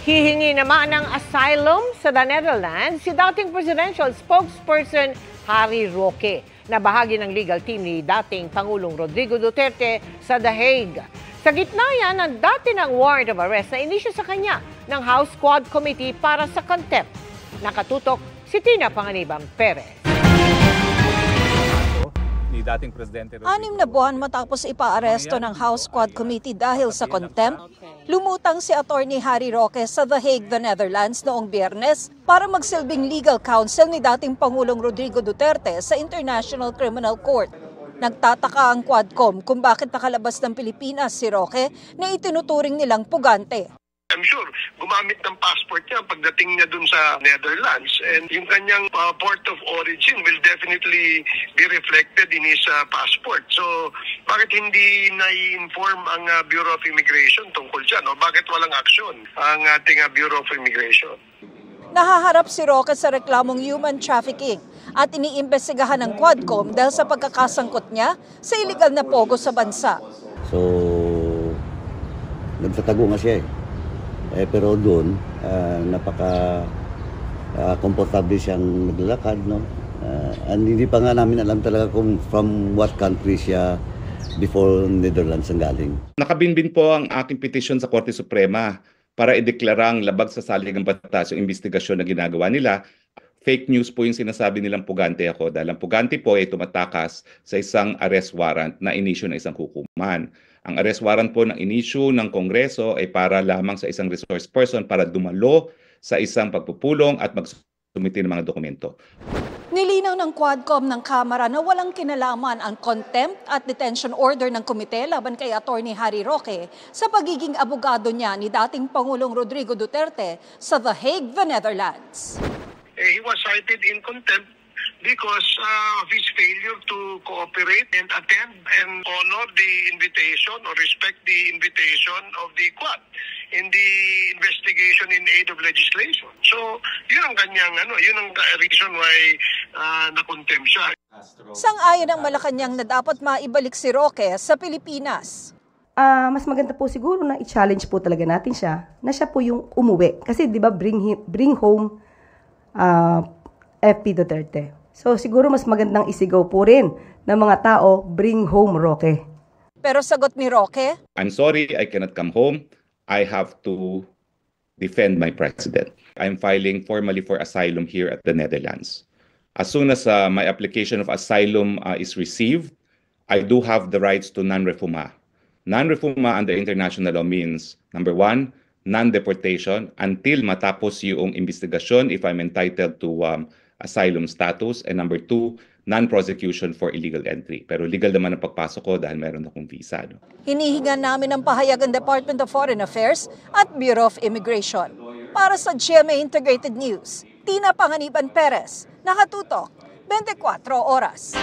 Hihingi naman ng asylum sa the Netherlands si dating presidential spokesperson Harry Roque na bahagi ng legal team ni dating Pangulong Rodrigo Duterte sa The Hague. Sa gitna yan ng dati ng warrant of arrest na inisyu sa kanya ng House Quad Committee para sa contempt. Nakatutok si Tina Panganiban Perez. Dating Presidente Rodrigo. 6 na buwan matapos ipaaresto ng House Quad Committee dahil sa contempt, lumutang si Attorney Harry Roque sa The Hague, the Netherlands noong Biyernes para magsilbing legal counsel ni dating Pangulong Rodrigo Duterte sa International Criminal Court. Nagtataka ang Quadcom kung bakit nakalabas ng Pilipinas si Roque na itinuturing nilang pugante. I'm sure gumamit ng passport niya pagdating niya dun sa Netherlands, and yung kanyang port of origin will definitely be reflected in his passport. So bakit hindi na-inform ang Bureau of Immigration tungkol dyan? O bakit walang aksyon ang ating Bureau of Immigration? Nahaharap si Roque sa reklamong human trafficking at iniimbestigahan ng Quadcom dahil sa pagkakasangkot niya sa iligal na pogo sa bansa. So, nagtatago nga siya pero doon, napaka-komportable siyang naglalakad, no? And hindi pa nga namin alam talaga kung from what country siya before Netherlands ang galing. Nakabinbin po ang aking petisyon sa Korte Suprema para ideklarang labag sa saligang batas yung investigasyon na ginagawa nila. Fake news po yung sinasabi nilang pugante ako dahil ang pugante po ay tumatakas sa isang arrest warrant na inisyu ng isang hukuman. Ang arrest warrant po ng inisyu ng Kongreso ay para lamang sa isang resource person para dumalo sa isang pagpupulong at magsumiti ng mga dokumento. Nilinaw ng Quadcom ng Kamara na walang kinalaman ang contempt at detention order ng komite laban kay Attorney Harry Roque sa pagiging abogado niya ni dating Pangulong Rodrigo Duterte sa The Hague, the Netherlands. He was cited in contempt because of his failure to cooperate and attend and honor the invitation or respect the invitation of the Quad in the investigation in aid of legislation. So, yun ang kanyang yun ang reason why na-contempt siya. Sang-ayon ang Malacanang na dapat maibalik si Roque sa Pilipinas. Mas maganda po siguro na i-challenge po talaga natin siya na siya po yung umuwi. Kasi 'di ba bring home FP Duterte. So siguro mas magandang isigaw po rin ng mga tao, bring home Roque. Pero sagot ni Roque, I'm sorry, I cannot come home. I have to defend my president. I'm filing formally for asylum here at the Netherlands. As soon as my application of asylum is received, I do have the rights to non-refoulement. Non-refoulement under international law means, number 1, non-deportation until matapos yung investigasyon if I'm entitled to asylum status, and number 2, non-prosecution for illegal entry. Pero legal naman ang pagpasok ko dahil meron akong visa. No? Hinihingan namin ang pahayag ng Department of Foreign Affairs at Bureau of Immigration. Para sa GMA Integrated News, Tina Panganiban Perez, nakatutok, 24 oras.